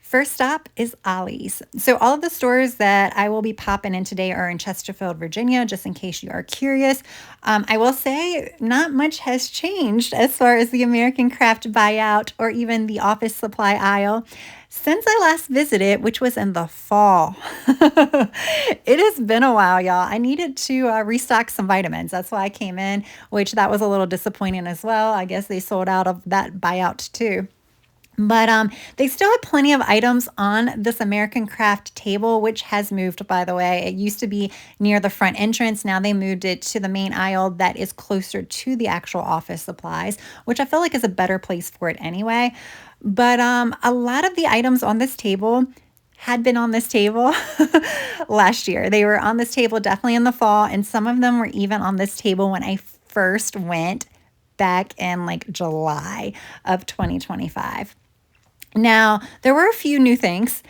First stop is Ollies. So all of the stores that I will be popping in today are in Chesterfield, Virginia, just in case you are curious. I will say not much has changed as far as the American Craft buyout or even the office supply aisle since I last visited, which was in the fall. It has been a while, y'all. I needed to restock some vitamins. That's why I came in, which that was a little disappointing as well. I guess they sold out of that buyout too. But they still have plenty of items on this American Craft table, which has moved, by the way. It used to be near the front entrance. Now they moved it to the main aisle that is closer to the actual office supplies, which I feel like is a better place for it anyway. But a lot of the items on this table had been on this table last year. They were on this table definitely in the fall, and some of them were even on this table when I first went back in like July of 2025. Now, there were a few new things.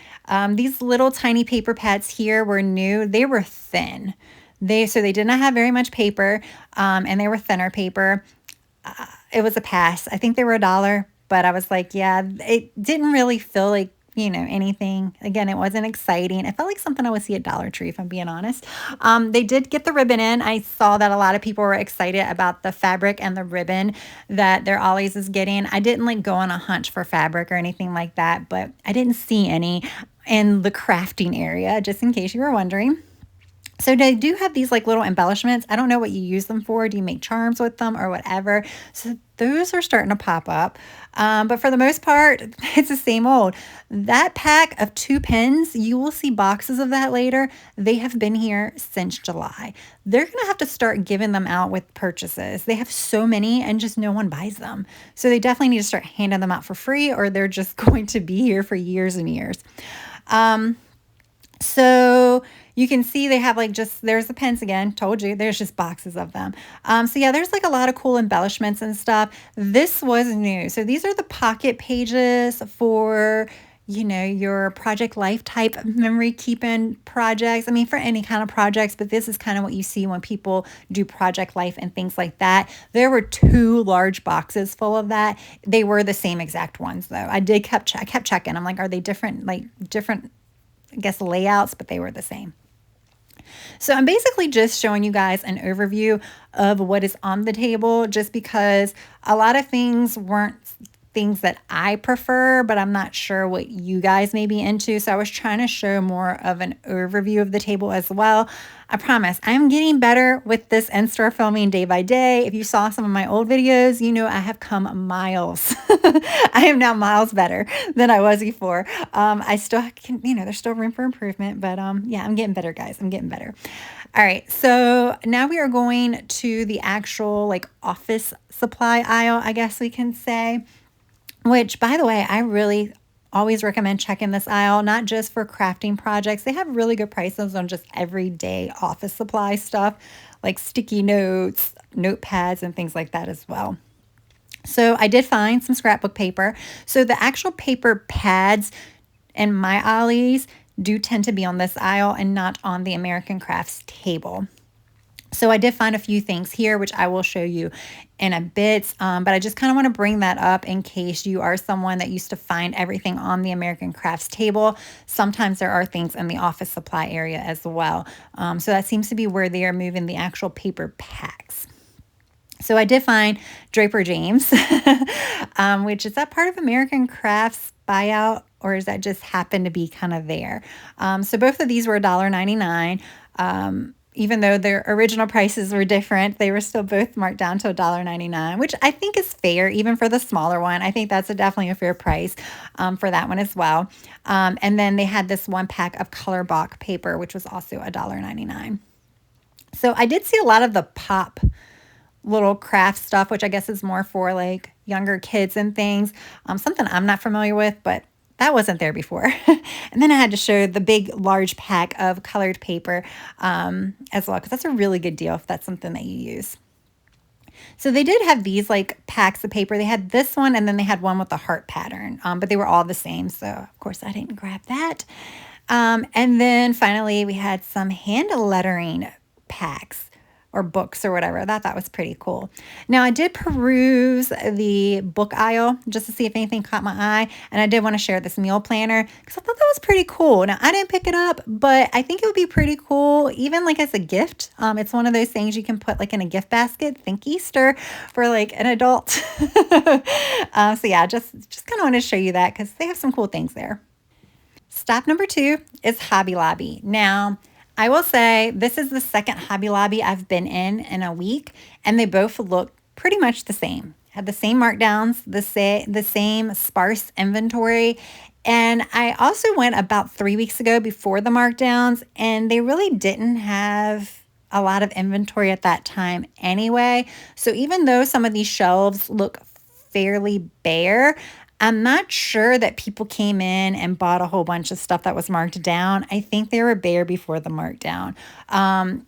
These little tiny paper pads here were new. They were thin. So they did not have very much paper, and they were thinner paper. It was a pass. I think they were $1, but I was like, yeah, it didn't really feel like, anything. Again, it wasn't exciting. It felt like something I would see at Dollar Tree, if I'm being honest. They did get the ribbon in. I saw that a lot of people were excited about the fabric and the ribbon that their Ollies is getting. I didn't like go on a hunch for fabric or anything like that, but I didn't see any in the crafting area, just in case you were wondering. So they do have these like little embellishments. I don't know what you use them for. Do you make charms with them or whatever? So those are starting to pop up. But for the most part, it's the same old. That pack of 2 pens, you will see boxes of that later. They have been here since July. They're going to have to start giving them out with purchases. They have so many and just no one buys them. So they definitely need to start handing them out for free, or they're just going to be here for years and years. So you can see they have like there's the pens again, told you, there's just boxes of them. So yeah, there's like a lot of cool embellishments and stuff. This was new. So these are the pocket pages for, your project life type memory keeping projects. I mean, for any kind of projects, but this is kind of what you see when people do project life and things like that. There were 2 large boxes full of that. They were the same exact ones though. I kept checking. I'm like, are they different, I guess, layouts, but they were the same. So I'm basically just showing you guys an overview of what is on the table, just because a lot of things weren't things that I prefer, but I'm not sure what you guys may be into. So I was trying to show more of an overview of the table as well. I promise I'm getting better with this in-store filming day by day. If you saw some of my old videos, I have come miles. I am now miles better than I was before. I still can, there's still room for improvement, but yeah, I'm getting better, guys. I'm getting better. All right, so now we are going to the actual like office supply aisle, I guess we can say. Which, by the way, I really always recommend checking this aisle, not just for crafting projects. They have really good prices on just everyday office supply stuff, like sticky notes, notepads, and things like that as well. So I did find some scrapbook paper. So the actual paper pads in my Ollies do tend to be on this aisle and not on the American Crafts table. So I did find a few things here, which I will show you in a bit, but I just kind of want to bring that up in case you are someone that used to find everything on the American Crafts table. Sometimes there are things in the office supply area as well. So that seems to be where they are moving the actual paper packs. So I did find Draper James, which is that part of American Crafts buyout, or does that just happen to be kind of there? So both of these were $1.99. Even though their original prices were different, they were still both marked down to $1.99, which I think is fair, even for the smaller one. I think that's definitely a fair price for that one as well. And then they had this 1 pack of color block paper, which was also $1.99. So I did see a lot of the pop little craft stuff, which I guess is more for like younger kids and things. Something I'm not familiar with, but that wasn't there before. And then I had to show the big, large pack of colored paper as well, because that's a really good deal if that's something that you use. So they did have these like packs of paper. They had this one, and then they had one with the heart pattern, but they were all the same. So of course I didn't grab that. And then finally we had some hand lettering packs. or books or whatever. I thought that was pretty cool. Now, I did peruse the book aisle just to see if anything caught my eye, and I did want to share this meal planner because I thought that was pretty cool. Now, I didn't pick it up, but I think it would be pretty cool, even like as a gift. It's one of those things you can put like in a gift basket. Think Easter for like an adult. So yeah, just kind of want to show you that because they have some cool things there. Stop number 2 is Hobby Lobby. Now, I will say this is the second Hobby Lobby I've been in a week, and they both look pretty much the same. Had the same markdowns, the same sparse inventory. And I also went about 3 weeks ago before the markdowns, and they really didn't have a lot of inventory at that time anyway. So even though some of these shelves look fairly bare, I'm not sure that people came in and bought a whole bunch of stuff that was marked down. I think they were bare before the markdown.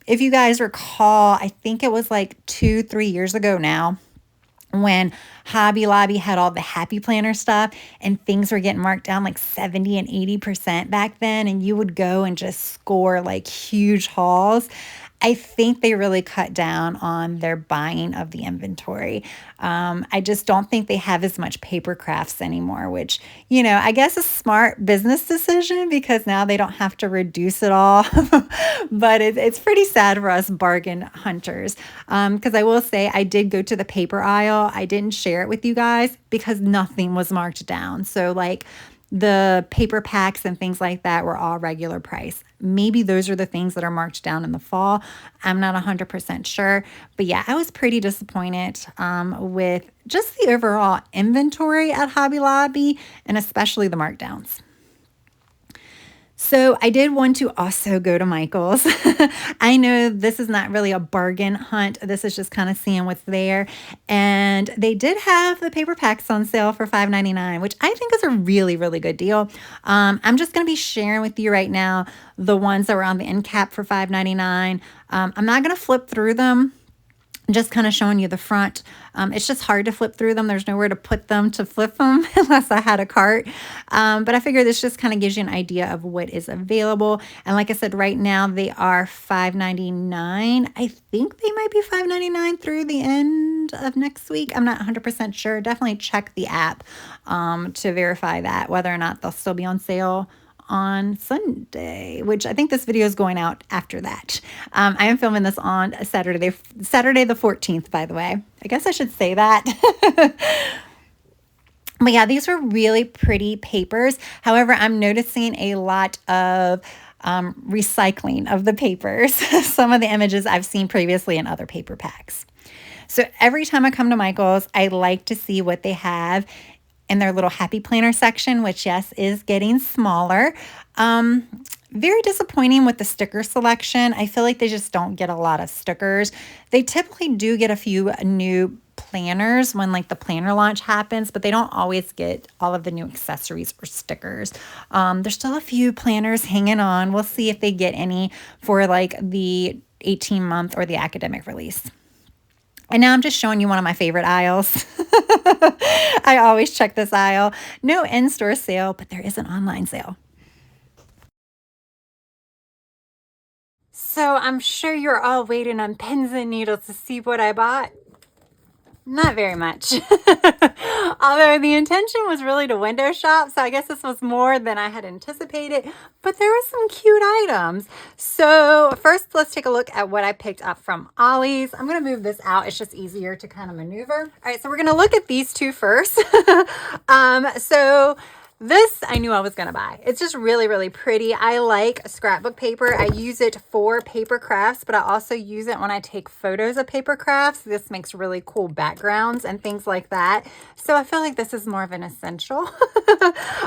If you guys recall, I think it was like 2-3 years ago now when Hobby Lobby had all the Happy Planner stuff and things were getting marked down like 70 and 80% back then, and you would go and just score like huge hauls. I think they really cut down on their buying of the inventory. I just don't think they have as much paper crafts anymore, which, I guess a smart business decision because now they don't have to reduce it all. But it's pretty sad for us bargain hunters. Because I will say I did go to the paper aisle. I didn't share it with you guys because nothing was marked down. So like the paper packs and things like that were all regular price. Maybe those are the things that are marked down in the fall. I'm not 100% sure. But yeah, I was pretty disappointed with just the overall inventory at Hobby Lobby and especially the markdowns. So I did want to also go to Michael's. I know this is not really a bargain hunt. This is just kind of seeing what's there. And they did have the paper packs on sale for $5.99, which I think is a really, really good deal. I'm just going to be sharing with you right now the ones that were on the end cap for $5.99. I'm not going to flip through them. Just kind of showing you the front. It's just hard to flip through them. There's nowhere to put them to flip them unless I had a cart. But I figure this just kind of gives you an idea of what is available. And like I said, right now they are $5.99. I think they might be $5.99 through the end of next week. I'm not 100% sure. Definitely check the app to verify that, whether or not they'll still be on sale on Sunday, which I think this video is going out after that. I am filming this on Saturday the 14th, by the way. I guess I should say that. But yeah, these were really pretty papers. However, I'm noticing a lot of recycling of the papers. Some of the images I've seen previously in other paper packs. So every time I come to Michael's, I like to see what they have in their little Happy Planner section, which, yes, is getting smaller. Very disappointing with the sticker selection. I feel like they just don't get a lot of stickers. They typically do get a few new planners when like the planner launch happens, but they don't always get all of the new accessories or stickers. There's still a few planners hanging on. We'll see if they get any for like the 18-month or the academic release. And now I'm just showing you one of my favorite aisles. I always check this aisle. No in-store sale, but there is an online sale. So I'm sure you're all waiting on pins and needles to see what I bought. Not very much. Although the intention was really to window shop, so I guess this was more than I had anticipated, but there were some cute items. So first, let's take a look at what I picked up from Ollies. I'm going to move this out. It's just easier to kind of maneuver. All right, so we're going to look at these two first. So this I knew I was going to buy. It's just really, really pretty. I like scrapbook paper. I use it for paper crafts, but I also use it when I take photos of paper crafts. This makes really cool backgrounds and things like that. So I feel like this is more of an essential.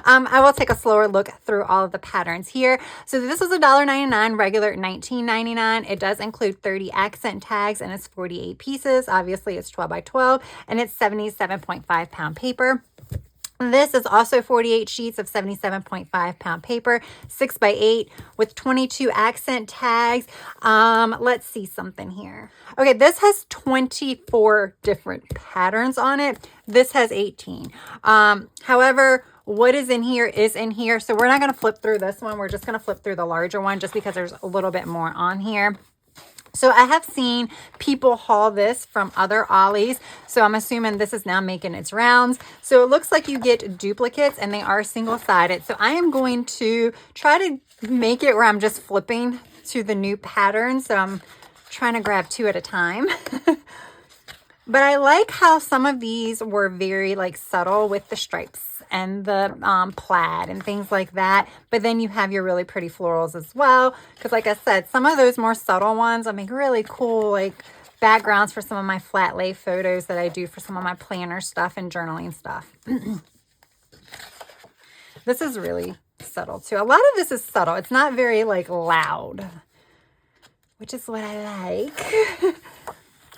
I will take a slower look through all of the patterns here. So this was $1.99, regular $19.99. It does include 30 accent tags and it's 48 pieces. Obviously it's 12 by 12 and it's 77.5 pound paper. This is also 48 sheets of 77.5 pound paper, 6 by 8 with 22 accent tags. Let's see something here. Okay, this has 24 different patterns on it. This has 18. However, what is in here is in here. So we're not going to flip through this one. We're just going to flip through the larger one just because there's a little bit more on here. So I have seen people haul this from other Ollies. So I'm assuming this is now making its rounds. So it looks like you get duplicates and they are single-sided. So I am going to try to make it where I'm just flipping to the new pattern. So I'm trying to grab 2 at a time. But I like how some of these were very like subtle with the stripes and the plaid and things like that. But then you have your really pretty florals as well. Because like I said, some of those more subtle ones, I make really cool like backgrounds for some of my flat lay photos that I do for some of my planner stuff and journaling stuff. This is really subtle too. A lot of this is subtle. It's not very like loud, which is what I like.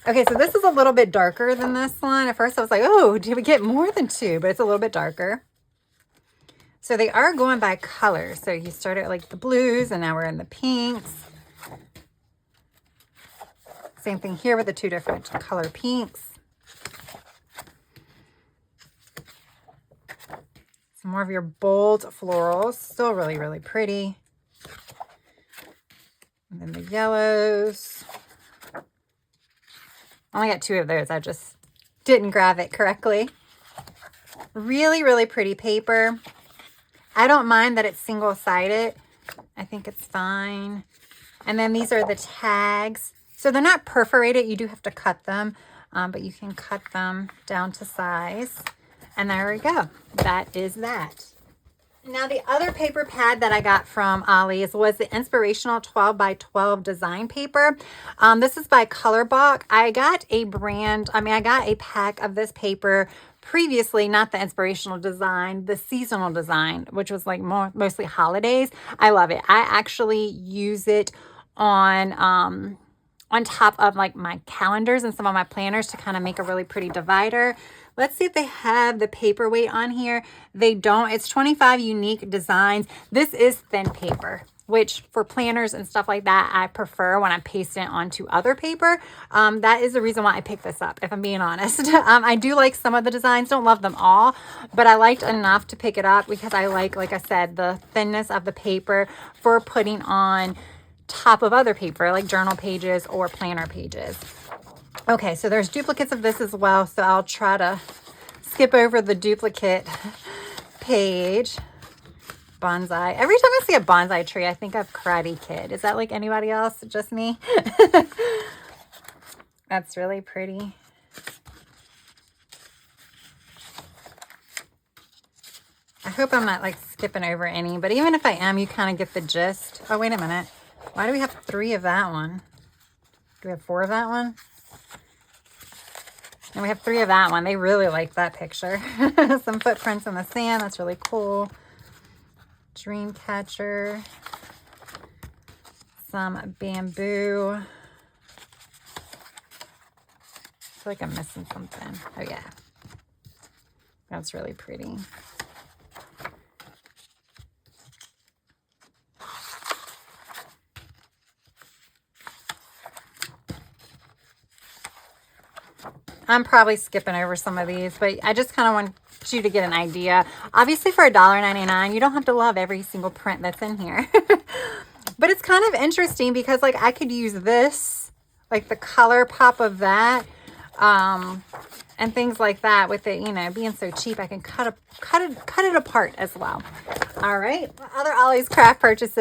Okay, so this is a little bit darker than this one. At first I was like, oh, did we get more than 2? But it's a little bit darker. So they are going by color. So you started at like the blues and now we're in the pinks. Same thing here with the 2 different color pinks. Some more of your bold florals. Still really, really pretty. And then the yellows. I only got 2 of those. I just didn't grab it correctly. Really, really pretty paper. I don't mind that it's single-sided. I think it's fine. And then these are the tags. So they're not perforated. You do have to cut them, but you can cut them down to size. And there we go. That is that. Now the other paper pad that I got from Ollies was the Inspirational 12 by 12 design paper. This is by Colorblock. I got a pack of this paper previously, not the inspirational design, the seasonal design, which was like mostly holidays. I love it. I actually use it on top of like my calendars and some of my planners to kind of make a really pretty divider. Let's see if they have the paperweight on here. They don't. It's 25 unique designs. This is thin paper, which for planners and stuff like that, I prefer when I paste it onto other paper. That is the reason why I picked this up, if I'm being honest. I do like some of the designs, don't love them all, but I liked enough to pick it up because I like I said, the thinness of the paper for putting on top of other paper, like journal pages or planner pages. Okay, so there's duplicates of this as well, so I'll try to skip over the duplicate page. Bonsai. Every time I see a bonsai tree, I think of Karate Kid. Is that like anybody else? Just me? That's really pretty. I hope I'm not like skipping over any, but even if I am, you kind of get the gist. Oh, wait a minute. Why do we have 3 of that one? Do we have 4 of that one? And we have 3 of that one. They really like that picture. Some footprints in the sand. That's really cool. Dream catcher. Some bamboo. I feel like I'm missing something. Oh, yeah. That's really pretty. I'm probably skipping over some of these, but I just kind of want you to get an idea. Obviously for $1.99, you don't have to love every single print that's in here. But it's kind of interesting because like I could use this, like the color pop of that, and things like that with it, you know, being so cheap, I can cut it apart as well. All right. Other Ollies craft purchase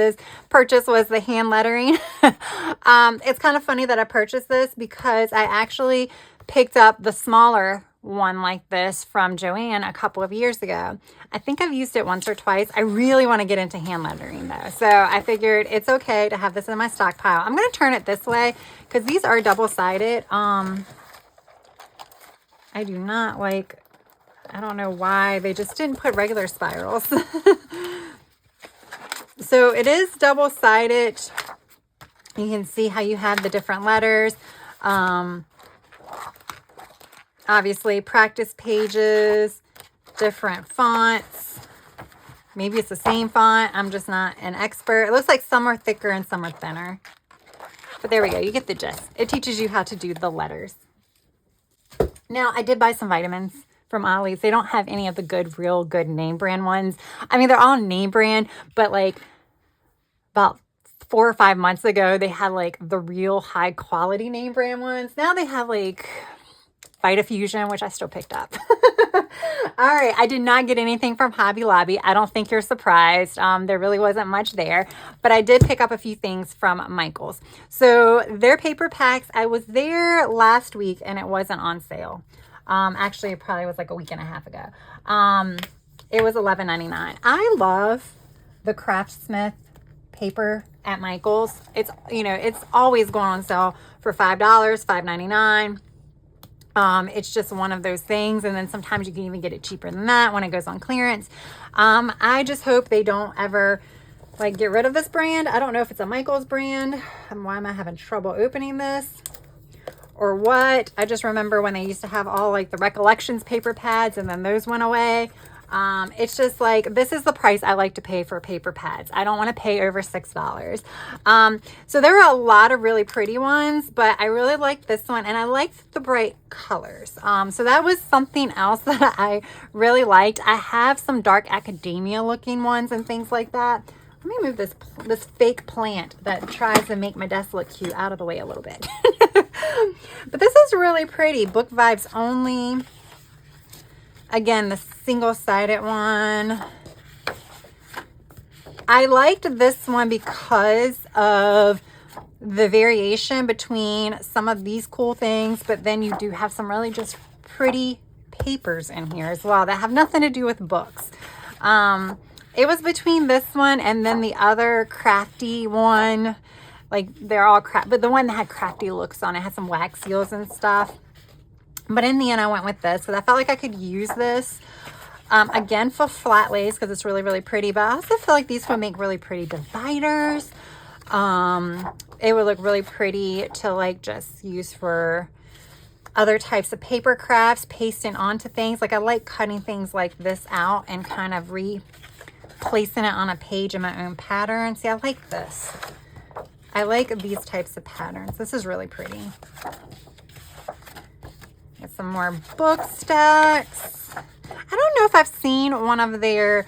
was the hand lettering. It's kind of funny that I purchased this because I actually picked up the smaller one like this from Joanne a couple of years ago. I think I've used it once or twice. I really want to get into hand lettering though. So I figured it's okay to have this in my stockpile. I'm going to turn it this way because these are double-sided. I do not like, I don't know why they just didn't put regular spirals. So it is double-sided. You can see how you have the different letters. Obviously, practice pages, different fonts. Maybe it's the same font. I'm just not an expert. It looks like some are thicker and some are thinner. But there we go. You get the gist. It teaches you how to do the letters. Now, I did buy some vitamins from Ollies. They don't have any of the good, real good name brand ones. I mean, they're all name brand, but like about 4 or 5 months ago, they had like the real high quality name brand ones. Now they have like Vitafusion, which I still picked up. All right, I did not get anything from Hobby Lobby. I don't think you're surprised. There really wasn't much there, but I did pick up a few things from Michael's. So their paper packs, I was there last week and it wasn't on sale. Actually, it probably was like a week and a half ago. It was $11.99. I love the Craftsmith paper at Michael's. It's, you know, it's always going on sale for $5, $5.99. It's just one of those things. And then sometimes you can even get it cheaper than that when it goes on clearance. I just hope they don't ever like get rid of this brand. I don't know if it's a Michael's brand. Why am I having trouble opening this or what? I just remember when they used to have all like the Recollections paper pads and then those went away. It's just like, this is the price I like to pay for paper pads. I don't want to pay over $6. So there are a lot of really pretty ones, but I really like this one and I liked the bright colors. So that was something else that I really liked. I have some dark academia looking ones and things like that. Let me move this fake plant that tries to make my desk look cute out of the way a little bit. But this is really pretty. Book Vibes Only. Again, the single-sided one. I liked this one because of the variation between some of these cool things, but then you do have some really just pretty papers in here as well that have nothing to do with books. It was between this one and then the other crafty one. Like, they're all crafty, but the one that had crafty looks on it had some wax seals and stuff. But in the end, I went with this because I felt like I could use this, again, for flat lays because it's really, really pretty. But I also feel like these would make really pretty dividers. It would look really pretty to, like, just use for other types of paper crafts, pasting onto things. Like, I like cutting things like this out and kind of replacing it on a page in my own pattern. See, I like this. I like these types of patterns. This is really pretty. Get some more book stacks. I don't know if I've seen one of their,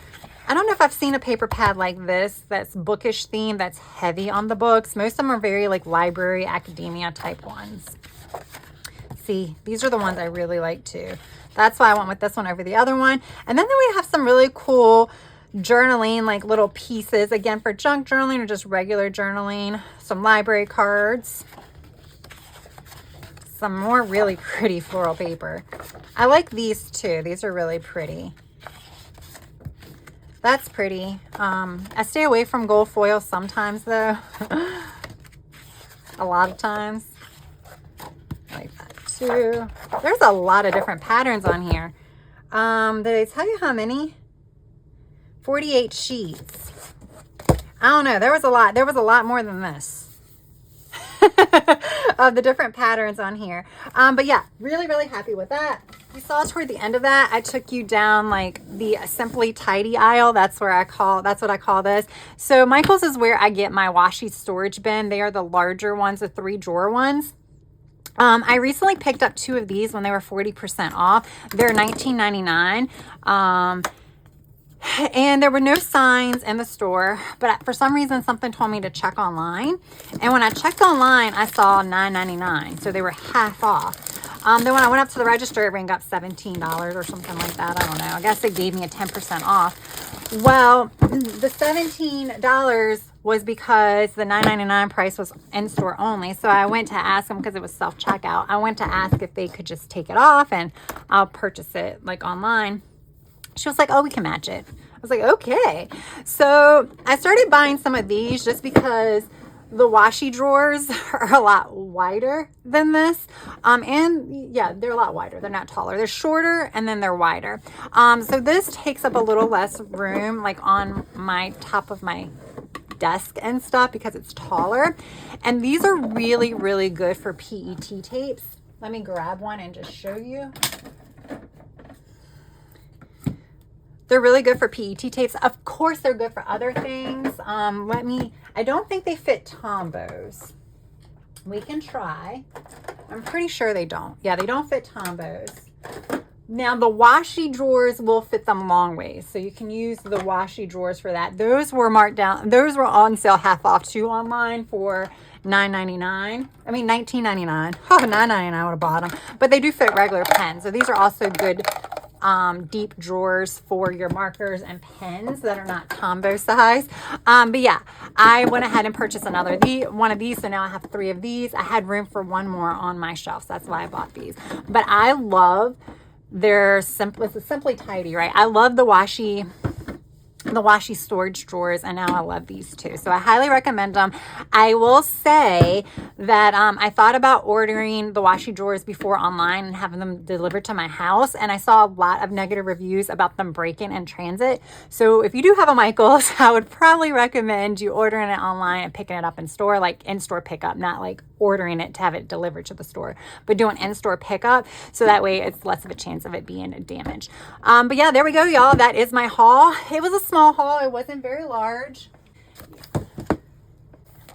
I don't know if I've seen a paper pad like this that's bookish themed, that's heavy on the books. Most of them are very like library, academia type ones. See, these are the ones I really like too. That's why I went with this one over the other one. And then we have some really cool journaling, like little pieces, again, for junk journaling or just regular journaling. Some library cards. Some more really pretty floral paper. I like these too. These are really pretty. That's pretty. I stay away from gold foil sometimes though. A lot of times. I like that too. There's a lot of different patterns on here. Did I tell you how many? 48 sheets. I don't know. There was a lot. There was a lot more than this. Of the different patterns on here. But yeah, really, really happy with that. You saw toward the end of that, I took you down like the Simply Tidy aisle. That's what I call this. So Michael's is where I get my washi storage bin. They are the larger ones, the 3-drawer ones. I recently picked up 2 of these when they were 40% off. They're $19.99. And there were no signs in the store, but for some reason something told me to check online, and when I checked online I saw $9.99, so they were half off. Then when I went up to the register, it rang up $17 or something like that. I don't know, I guess they gave me a 10% off. Well, the $17 was because the $9.99 price was in store only, so I went to ask them, because it was self-checkout, I went to ask if they could just take it off and I'll purchase it like online. She was like, oh, we can match it. I was like, okay. So I started buying some of these just because the washi drawers are a lot wider than this. And yeah, they're a lot wider. They're not taller. They're shorter and then they're wider. So this takes up a little less room, like on my top of my desk and stuff, because it's taller. And these are really, really good for PET tapes. Let me grab one and just show you. They're really good for PET tapes. Of course, they're good for other things. I don't think they fit Tombos. We can try. I'm pretty sure they don't. Yeah, they don't fit Tombos. Now the washi drawers will fit them long ways, so you can use the washi drawers for that. Those were marked down. Those were on sale half off too online for $9.99. I mean $19.99. Oh, $9.99 I would have bought them, but they do fit regular pens. So these are also good deep drawers for your markers and pens that are not combo size. But yeah, I went ahead and purchased one of these, so now I have 3 of these. I had room for one more on my shelf, so that's why I bought these. But I love their Simply Tidy, right? I love the washi storage drawers, and now I love these too, so I highly recommend them. I will say that I thought about ordering the washi drawers before online and having them delivered to my house, and I saw a lot of negative reviews about them breaking in transit. So if you do have a Michaels, I would probably recommend you ordering it online and picking it up in store, like in-store pickup, not like ordering it to have it delivered to the store, but doing in-store pickup, so that way it's less of a chance of it being damaged. But yeah, there we go, y'all. That is my haul. It was a small haul. It wasn't very large.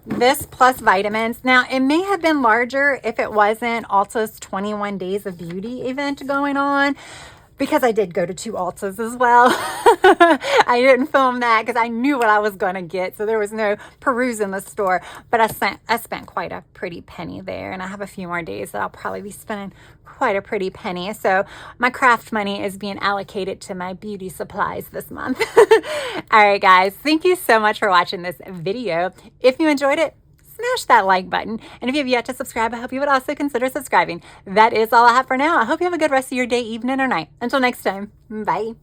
This plus vitamins. Now, it may have been larger if it wasn't Ulta's 21 Days of Beauty event going on, because I did go to 2 Ultas as well. I didn't film that because I knew what I was going to get, so there was no peruse in the store. But I spent quite a pretty penny there, and I have a few more days that I'll probably be spending quite a pretty penny. So my craft money is being allocated to my beauty supplies this month. All right, guys, thank you so much for watching this video. If you enjoyed it, smash that like button. And if you have yet to subscribe, I hope you would also consider subscribing. That is all I have for now. I hope you have a good rest of your day, evening, or night. Until next time, bye.